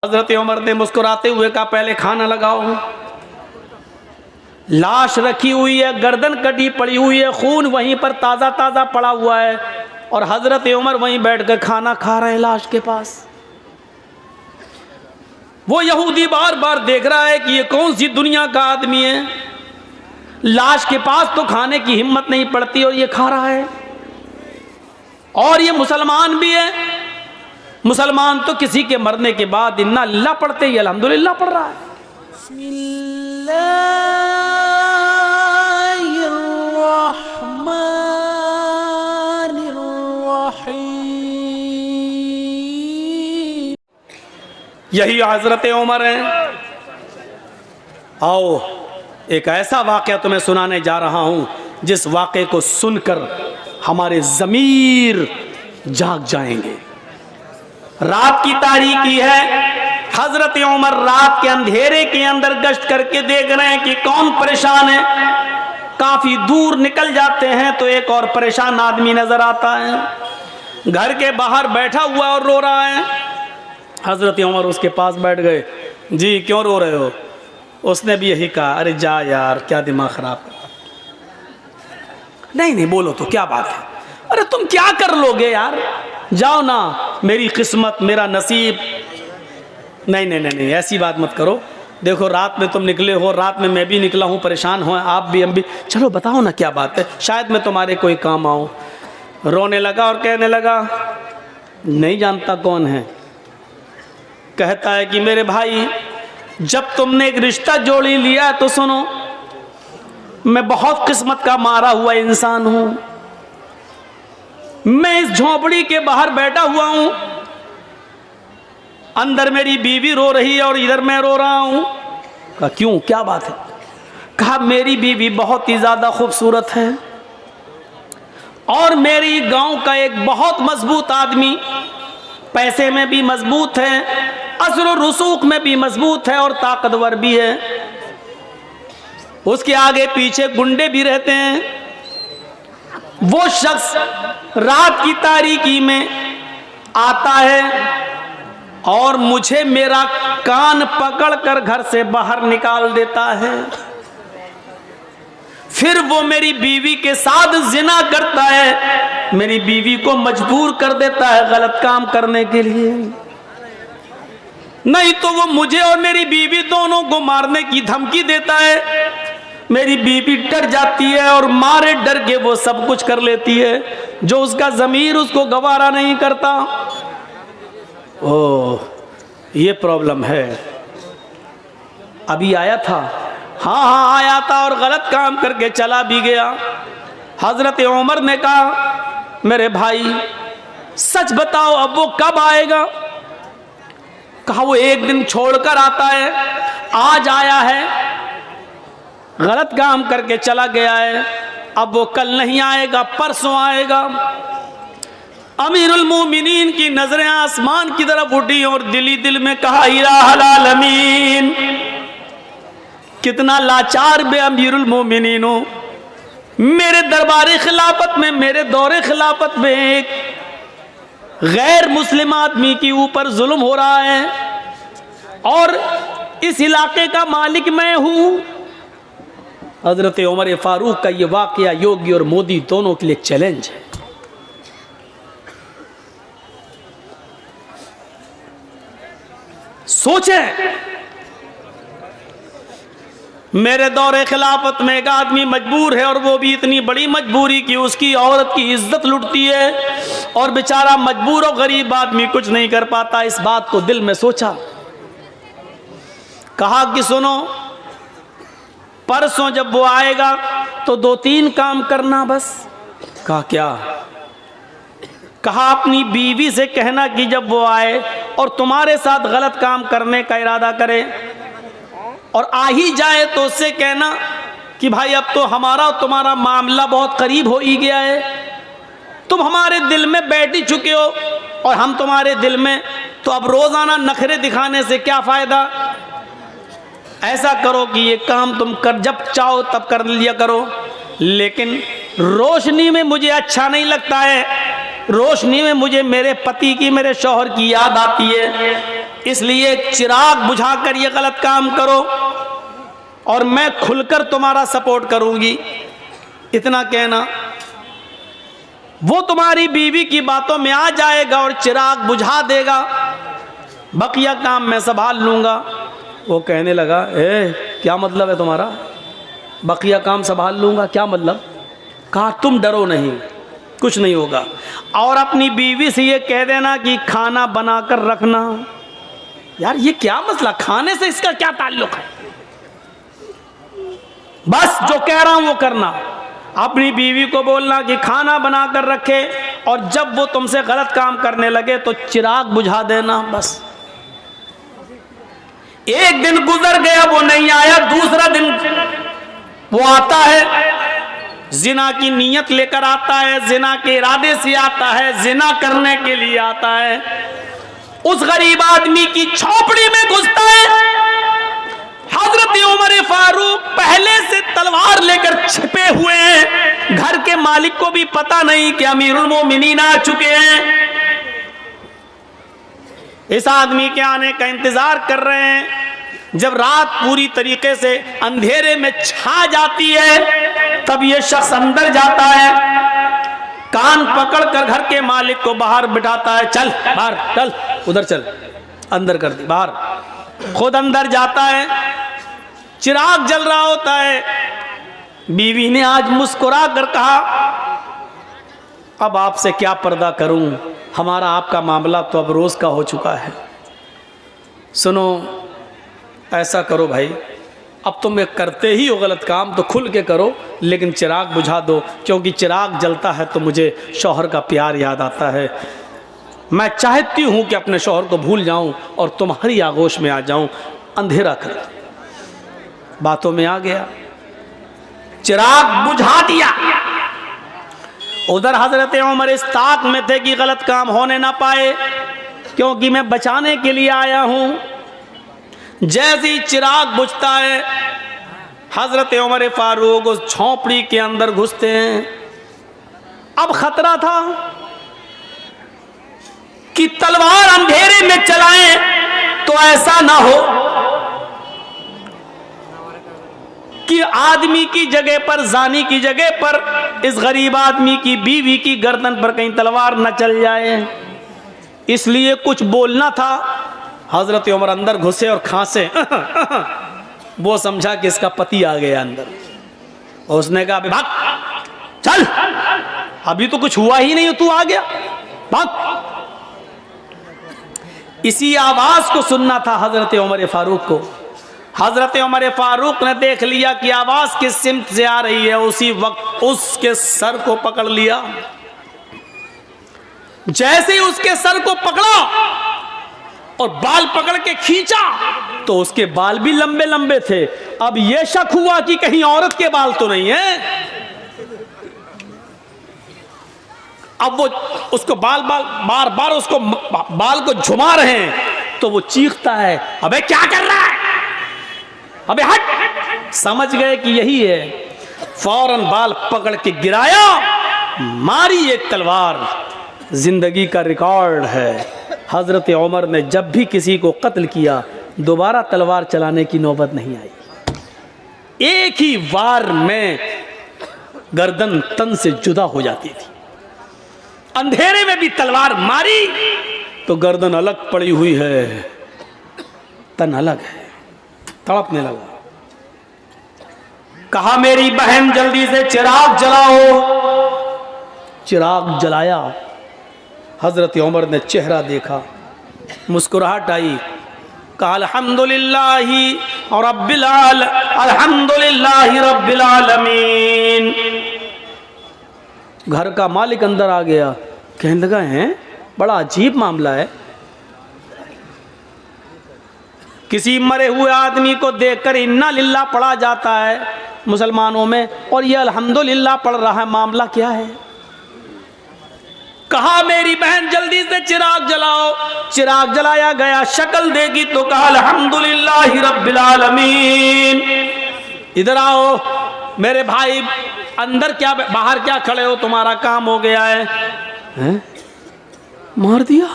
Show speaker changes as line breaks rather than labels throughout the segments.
हजरत उमर ने मुस्कुराते हुए कहा, पहले खाना लगाओ। लाश रखी हुई है, गर्दन कटी पड़ी हुई है, खून वहीं पर ताज़ा ताज़ा पड़ा हुआ है और हजरत उमर वहीं बैठकर खाना खा रहे हैं लाश के पास। वो यहूदी बार बार देख रहा है कि ये कौन सी दुनिया का आदमी है, लाश के पास तो खाने की हिम्मत नहीं पड़ती और ये खा रहा है। और ये मुसलमान भी है, मुसलमान तो किसी के मरने के बाद इन्ना लिल्लाह पढ़ते ही अल्हम्दुलिल्लाह पढ़ रहा है। यही हजरत उमर है। आओ एक ऐसा वाक़या तुम्हें सुनाने जा रहा हूं जिस वाक़े को सुनकर हमारे ज़मीर जाग जाएंगे। रात की तारीकी है, हजरत उमर रात के अंधेरे के अंदर गश्त करके देख रहे हैं कि कौन परेशान है। काफी दूर निकल जाते हैं तो एक और परेशान आदमी नजर आता है, घर के बाहर बैठा हुआ और रो रहा है। हजरत उमर उसके पास बैठ गए। जी क्यों रो रहे हो? उसने भी यही कहा, अरे जा यार क्या दिमाग खराब कर। नहीं बोलो तो क्या बात है, अरे तुम क्या कर लोगे यार, जाओ ना, मेरी किस्मत मेरा नसीब। नहीं ऐसी बात मत करो। देखो रात में तुम निकले हो, रात में मैं भी निकला हूँ, परेशान हो आप भी हम भी, चलो बताओ ना क्या बात है, शायद मैं तुम्हारे कोई काम आऊँ। रोने लगा और कहने लगा, नहीं जानता कौन है। कहता है कि मेरे भाई जब तुमने एक रिश्ता जोड़ी लिया तो सुनो, मैं बहुत किस्मत का मारा हुआ इंसान हूँ। मैं इस झोपड़ी के बाहर बैठा हुआ हूं, अंदर मेरी बीवी रो रही है और इधर मैं रो रहा हूं। कहा क्यों क्या बात है? कहा मेरी बीवी बहुत ही ज्यादा खूबसूरत है और मेरी गांव का एक बहुत मजबूत आदमी, पैसे में भी मजबूत है, असर और रसूख में भी मजबूत है और ताकतवर भी है। उसके आगे पीछे गुंडे भी रहते हैं। वो शख्स रात की तारीकी में आता है और मुझे मेरा कान पकड़कर घर से बाहर निकाल देता है। फिर वो मेरी बीवी के साथ जिना करता है, मेरी बीवी को मजबूर कर देता है गलत काम करने के लिए। नहीं तो वो मुझे और मेरी बीवी दोनों को मारने की धमकी देता है। मेरी बीवी डर जाती है और मारे डर के वो सब कुछ कर लेती है जो उसका ज़मीर उसको गवारा नहीं करता। ओह ये प्रॉब्लम है। अभी आया था, हाँ आया था और गलत काम करके चला भी गया। हजरत उमर ने कहा, मेरे भाई सच बताओ अब वो कब आएगा? कहा वो एक दिन छोड़कर आता है, आज आया है, गलत काम करके चला गया है, अब वो कल नहीं आएगा, परसों आएगा। अमीरुल मोमिनीन की नजरें आसमान की तरफ उठी और दिल में कहा, इलाहुल आलमीन, कितना लाचार बे अमीरुल मोमिनीन हो। मेरे दरबार खिलाफत में, मेरे दौरे खिलाफत में एक गैर मुस्लिम आदमी के ऊपर जुल्म हो रहा है और इस इलाके का मालिक मैं हूं। हजरत उमर फारूक का ये वाकया योगी और मोदी दोनों के लिए चैलेंज है। सोचें, मेरे दौरे खिलाफत में एक आदमी मजबूर है और वो भी इतनी बड़ी मजबूरी कि उसकी औरत की इज्जत लुटती है और बेचारा मजबूर और गरीब आदमी कुछ नहीं कर पाता। इस बात को दिल में सोचा, कहा कि सुनो, परसों जब वो आएगा तो 2-3 काम करना बस। कहा क्या? कहा अपनी बीवी से कहना कि जब वो आए और तुम्हारे साथ गलत काम करने का इरादा करे और आ ही जाए तो उससे कहना कि भाई अब तो हमारा और तुम्हारा मामला बहुत करीब हो ही गया है, तुम हमारे दिल में बैठ ही चुके हो और हम तुम्हारे दिल में, तो अब रोजाना नखरे दिखाने से क्या फायदा। ऐसा करो कि ये काम तुम कर जब चाहो तब कर लिया करो, लेकिन रोशनी में मुझे अच्छा नहीं लगता है, रोशनी में मुझे मेरे पति की, मेरे शौहर की याद आती है। इसलिए चिराग बुझाकर ये गलत काम करो और मैं खुलकर तुम्हारा सपोर्ट करूंगी। इतना कहना, वो तुम्हारी बीवी की बातों में आ जाएगा और चिराग बुझा देगा, बकिया काम मैं संभाल लूंगा। वो कहने लगा, क्या मतलब है तुम्हारा, बकिया काम संभाल लूंगा, क्या मतलब? कहा तुम डरो नहीं, कुछ नहीं होगा, और अपनी बीवी से ये कह देना कि खाना बनाकर रखना। यार ये क्या मसला, खाने से इसका क्या ताल्लुक है? बस जो कह रहा हूं वो करना। अपनी बीवी को बोलना कि खाना बनाकर रखे, और जब वो तुमसे गलत काम करने लगे तो चिराग बुझा देना। बस एक दिन गुजर गया, वो नहीं आया, दूसरा दिन वो आता है, जिना की नीयत लेकर आता है, जिना के इरादे से आता है, जिना करने के लिए आता है। उस गरीब आदमी की झोपड़ी में घुसता है। हजरत उमर फारूक पहले से तलवार लेकर छिपे हुए हैं, घर के मालिक को भी पता नहीं कि अमीरुल मोमिनीन आ चुके हैं। इस आदमी के आने का इंतजार कर रहे हैं। जब रात पूरी तरीके से अंधेरे में छा जाती है, तब यह शख्स अंदर जाता है, कान पकड़कर घर के मालिक को बाहर बिठाता है, चल बाहर चल, उधर चल, अंदर कर दी बाहर। खुद अंदर जाता है, चिराग जल रहा होता है। बीवी ने आज मुस्कुरा कर कहा, अब आपसे क्या पर्दा करूं, हमारा आपका मामला तो अब रोज का हो चुका है। सुनो, ऐसा करो भाई, अब तुम करते ही हो गलत काम तो खुल के करो, लेकिन चिराग बुझा दो, क्योंकि चिराग जलता है तो मुझे शौहर का प्यार याद आता है। मैं चाहती हूं कि अपने शौहर को भूल जाऊं और तुम्हारी आगोश में आ जाऊं। अंधेरा कर बातों में आ गया, चिराग बुझा दिया। उधर हजरत उमर इस ताक में थे कि गलत काम होने ना पाए, क्योंकि मैं बचाने के लिए आया हूं। जैसे ही चिराग बुझता है, हजरत उमर फारूक उस झोंपड़ी के अंदर घुसते हैं। अब खतरा था कि तलवार अंधेरे में चलाएं तो ऐसा ना हो कि आदमी की जगह पर, जानी की जगह पर इस गरीब आदमी की बीवी की गर्दन पर कहीं तलवार न चल जाए, इसलिए कुछ बोलना था। हजरत उमर अंदर घुसे और खांसे वो समझा कि इसका पति आ गया अंदर। और उसने कहा, भाग चल, अभी तो कुछ हुआ ही नहीं हो, तू आ गया, भाग। इसी आवाज को सुनना था हजरत उमर फारूक को। हजरत उमर फारूक ने देख लिया कि आवाज किस सिमत से आ रही है, उसी वक्त उसके सर को पकड़ लिया। जैसे ही उसके सर को पकड़ा और बाल पकड़ के खींचा तो उसके बाल भी लंबे लंबे थे। अब यह शक हुआ कि कहीं औरत के बाल तो नहीं है। अब वो उसको बार बार उसको बाल को झुमा रहे हैं, तो वो चीखता है, अबे क्या कर रहा है, अबे हट। समझ गए कि यही है, फौरन बाल पकड़ के गिराया, मारी एक तलवार। जिंदगी का रिकॉर्ड है, हजरत उमर ने जब भी किसी को कत्ल किया दोबारा तलवार चलाने की नौबत नहीं आई। एक ही वार में गर्दन तन से जुदा हो जाती थी। अंधेरे में भी तलवार मारी तो गर्दन अलग पड़ी हुई है, तन अलग है, तड़पने लगा। कहा, मेरी बहन जल्दी से चिराग जलाओ। चिराग जलाया। हजरत उमर ने चेहरा देखा, मुस्कुराहट आई, कहा, अल्हम्दुलिल्लाहि रब्बिल आलमीन। घर का मालिक अंदर आ गया, कहने लगा, है बड़ा अजीब मामला है। किसी मरे हुए आदमी को देखकर इन्ना लिल्लाह पढ़ा जाता है मुसलमानों में, और यह अल्हम्दुलिल्लाह पढ़ रहा है, मामला क्या है? कहा, मेरी बहन जल्दी से चिराग जलाओ। चिराग जलाया गया, शक्ल देखी तो कहा, अल्हम्दुलिल्लाहि रब्बिल आलमीन। इधर आओ मेरे भाई, अंदर क्या बाहर क्या खड़े हो, तुम्हारा काम हो गया है। हैं? मार दिया,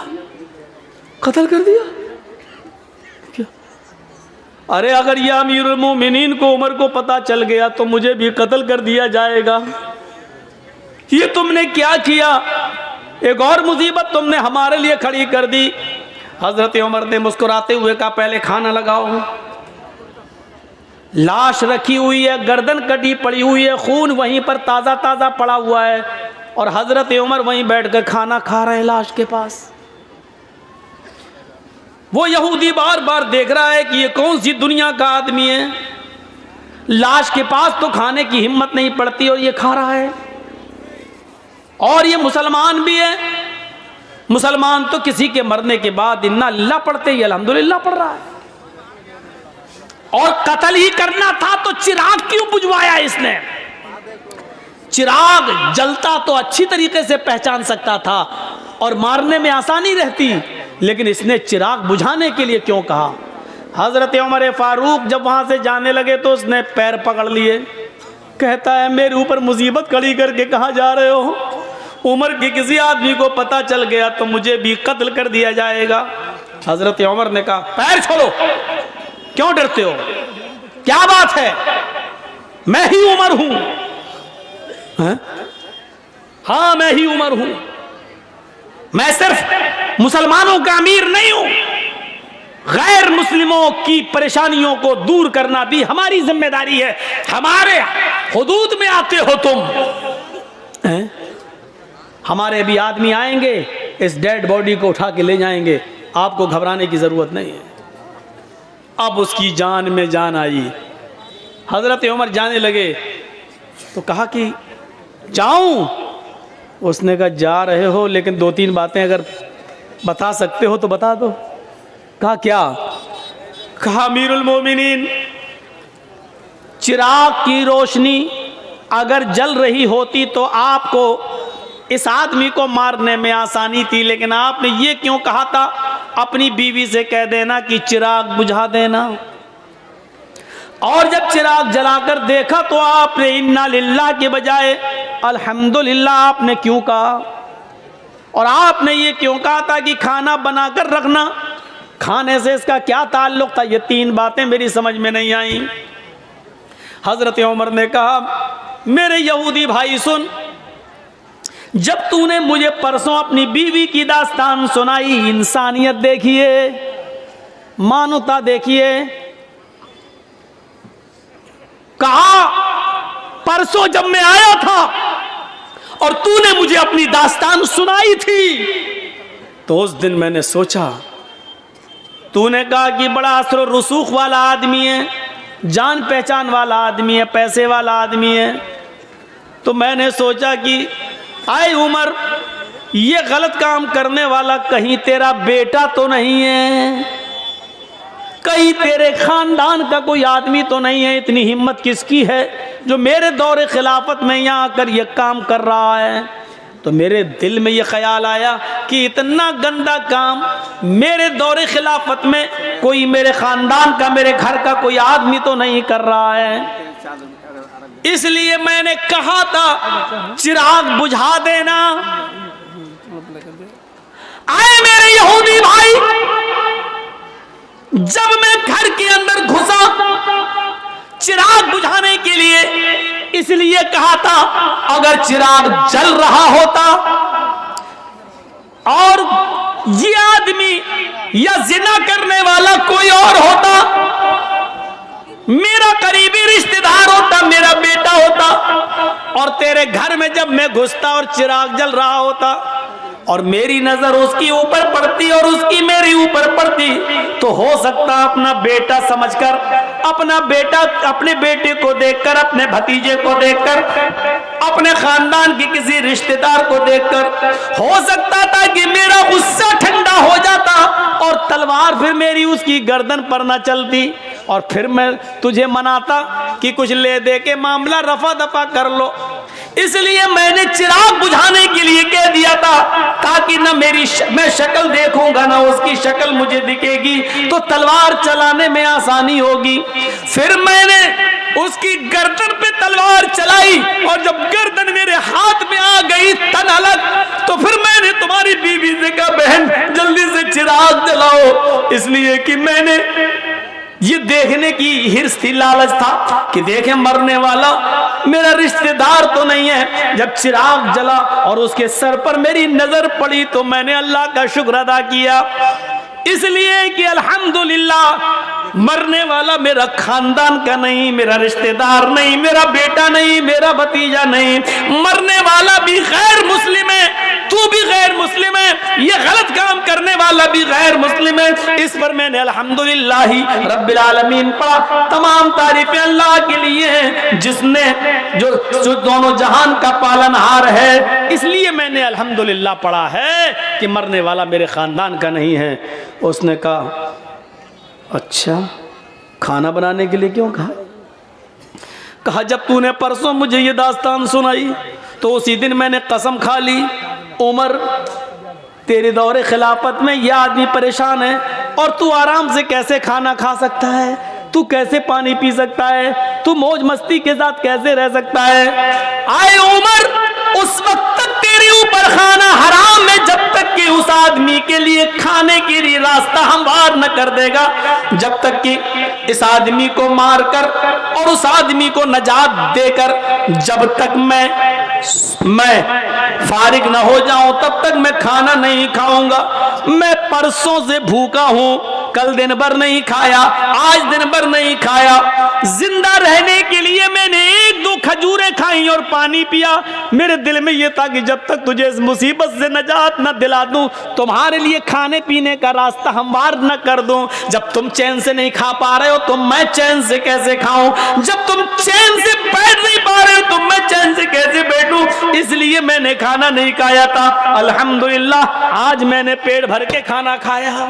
कत्ल कर दिया, अरे अगर यह अमीरुल मोमिनीन को उमर को पता चल गया तो मुझे भी कत्ल कर दिया जाएगा। ये तुमने क्या किया? एक और मुसीबत तुमने हमारे लिए खड़ी कर दी। हजरत उमर ने मुस्कुराते हुए कहा, पहले खाना लगाओ। लाश रखी हुई है, गर्दन कटी पड़ी हुई है, खून वहीं पर ताज़ा ताज़ा पड़ा हुआ है और हजरत उमर वहीं बैठकर खाना खा रहे हैं लाश के पास। वो यहूदी बार बार देख रहा है कि ये कौन सी दुनिया का आदमी है, लाश के पास तो खाने की हिम्मत नहीं पड़ती और ये खा रहा है। और ये मुसलमान भी है। मुसलमान तो किसी के मरने के बाद इन्ना लिल्लाह पढ़ते ही अल्हम्दुलिल्लाह पढ़ रहा है। और कत्ल ही करना था तो चिराग क्यों बुझवाया इसने? चिराग जलता तो अच्छी तरीके से पहचान सकता था और मारने में आसानी रहती, लेकिन इसने चिराग बुझाने के लिए क्यों कहा? हजरत उमर फारूक जब वहां से जाने लगे तो उसने पैर पकड़ लिए। कहता है, मेरे ऊपर मुसीबत खड़ी करके कहाँ जा रहे हो? उमर के किसी आदमी को पता चल गया तो मुझे भी कत्ल कर दिया जाएगा। हजरत उमर ने कहा, पैर छोड़ो, क्यों डरते हो? क्या बात है? मैं ही उमर हूं। हाँ, मैं ही उमर हूं। मैं सिर्फ मुसलमानों का अमीर नहीं हूं, गैर मुस्लिमों की परेशानियों को दूर करना भी हमारी जिम्मेदारी है। हमारे हुदूद में आते हो तुम। हमारे भी आदमी आएंगे, इस डेड बॉडी को उठा के ले जाएंगे, आपको घबराने की जरूरत नहीं है। अब उसकी जान में जान आई। हजरत उमर जाने लगे तो कहा कि जाऊं? उसने कहा, जा रहे हो, लेकिन 2-3 बातें अगर बता सकते हो तो बता दो। कहा, क्या? कहा, अमीरुल मोमिनीन, चिराग की रोशनी अगर जल रही होती तो आपको इस आदमी को मारने में आसानी थी, लेकिन आपने ये क्यों कहा था? अपनी बीवी से कह देना कि चिराग बुझा देना। और जब चिराग जलाकर देखा तो आपने इन्ना लिल्लाह के बजाय अल्हम्दुलिल्लाह आपने क्यों कहा? और आपने ये क्यों कहा था कि खाना बनाकर रखना? खाने से इसका क्या ताल्लुक था? ये 3 बातें मेरी समझ में नहीं आई। हजरत उमर ने कहा, मेरे यहूदी भाई सुन, जब तूने मुझे परसों अपनी बीवी की दास्तान सुनाई, इंसानियत देखिए, मानवता देखिए। कहा, परसों जब मैं आया था और तूने मुझे अपनी दास्तान सुनाई थी तो उस दिन मैंने सोचा, तूने कहा कि बड़ा असर रसूख वाला आदमी है, जान पहचान वाला आदमी है, पैसे वाला आदमी है। तो मैंने सोचा कि आए उमर, ये गलत काम करने वाला कहीं तेरा बेटा तो नहीं है? कहीं तेरे खानदान का कोई आदमी तो नहीं है? इतनी हिम्मत किसकी है जो मेरे दौरे खिलाफत में यहाँ आकर ये काम कर रहा है? तो मेरे दिल में ये ख्याल आया कि इतना गंदा काम मेरे दौरे खिलाफत में कोई मेरे खानदान का, मेरे घर का कोई आदमी तो नहीं कर रहा है। इसलिए मैंने कहा था चिराग बुझा देना। आए मेरे यहूदी भाई, जब मैं घर के अंदर घुसा चिराग बुझाने के लिए, इसलिए कहा था अगर चिराग जल रहा होता और ये आदमी या जिना करने वाला कोई और होता, मेरा करीबी रिश्तेदार होता, मेरा बेटा होता, और तेरे घर में जब मैं घुसता और चिराग जल रहा होता और मेरी नजर उसकी ऊपर पड़ती और उसकी मेरी ऊपर पड़ती, तो हो सकता अपना बेटा समझकर, अपना बेटा अपने बेटे को देखकर, अपने भतीजे को देखकर, अपने खानदान के किसी रिश्तेदार को देखकर हो सकता था कि मेरा गुस्सा ठंडा हो जाता और तलवार फिर मेरी उसकी गर्दन पर न चलती और फिर मैं तुझे मनाता कि कुछ ले दे के मामला रफा दफा कर लो। इसलिए मैंने चिराग बुझाने के लिए कह दिया था ताकि न मैं शक्ल देखूंगा ना उसकी शक्ल मुझे दिखेगी, तो तलवार चलाने में आसानी होगी। फिर मैंने उसकी गर्दन पे तलवार चलाई और जब गर्दन मेरे हाथ में आ गई तन अलग, तो फिर मैंने तुम्हारी बीवी से कहा बहन जल्दी से चिराग जलाओ, इसलिए कि मैंने ये देखने की हिर्स थी, लालच था कि देखें मरने वाला मेरा रिश्तेदार तो नहीं है। जब चिराग जला और उसके सर पर मेरी नजर पड़ी तो मैंने अल्लाह का शुक्र अदा किया, इसलिए कि अल्हम्दुलिल्लाह मरने वाला मेरा खानदान का नहीं, मेरा रिश्तेदार नहीं, मेरा बेटा नहीं, मेरा भतीजा नहीं, मरने वाला भी गैर मुस्लिम है, तू भी गैर मुस्लिम है, ये गलत काम करने वाला भी गैर मुस्लिम है। इस पर मैंने अल्हम्दुलिल्लाह रब्बिल आलमीन पढ़ा। तमाम तारीफें अल्लाह के लिए हैं जिसने जो दोनों जहान का पालनहार है, इसलिए मैंने अल्हम्दुलिल्लाह पढ़ा है कि मरने वाला मेरे खानदान का नहीं है। उसने कहा अच्छा खाना बनाने के लिए क्यों कहा? कहा जब तूने परसों मुझे ये दास्तान सुनाई तो उसी दिन मैंने कसम खा ली, उमर तेरे दौरे खिलाफत में यह आदमी परेशान है और तू आराम से कैसे खाना खा सकता है, तू कैसे पानी पी सकता है, तू मौज मस्ती के साथ कैसे रह सकता है। आए उमर, उस वक्त तक तेरे ऊपर खाना हराम है जब तक कि उस आदमी के लिए खाने के लिए रास्ता हमवार न कर देगा, जब तक कि इस आदमी को मारकर और उस आदमी को नजात देकर जब तक मैं फारिग न हो जाऊं तब तक मैं खाना नहीं खाऊंगा। मैं परसों से भूखा हूं, कल दिन भर नहीं खाया, आज दिन भर नहीं खाया। जिंदा रहने के लिए मैंने 1-2 खजूरें खाई और पानी पिया। मेरे दिल में यह था कि जब तक तुझे इस मुसीबत से नजात न दिला दूं, तुम्हारे लिए खाने पीने का रास्ता हमवार न कर दूं। जब तुम चैन से नहीं खा पा रहे हो तो मैं चैन से कैसे खाऊं? जब तुम चैन से बैठ नहीं पा रहे हो तो मैं चैन से कैसे बैठूं? इसलिए मैंने खाना नहीं खाया था। अल्हम्दुलिल्लाह आज मैंने पेट भर के खाना खाया।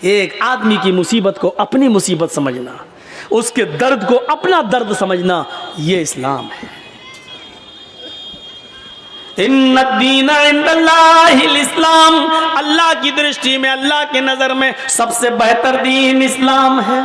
एक आदमी की मुसीबत को अपनी मुसीबत समझना, उसके दर्द को अपना दर्द समझना, ये इस्लाम है। इन्नद्दीन इंदल्लाहिल इस्लाम, अल्लाह की दृष्टि में, अल्लाह की नजर में सबसे बेहतर दीन इस्लाम है।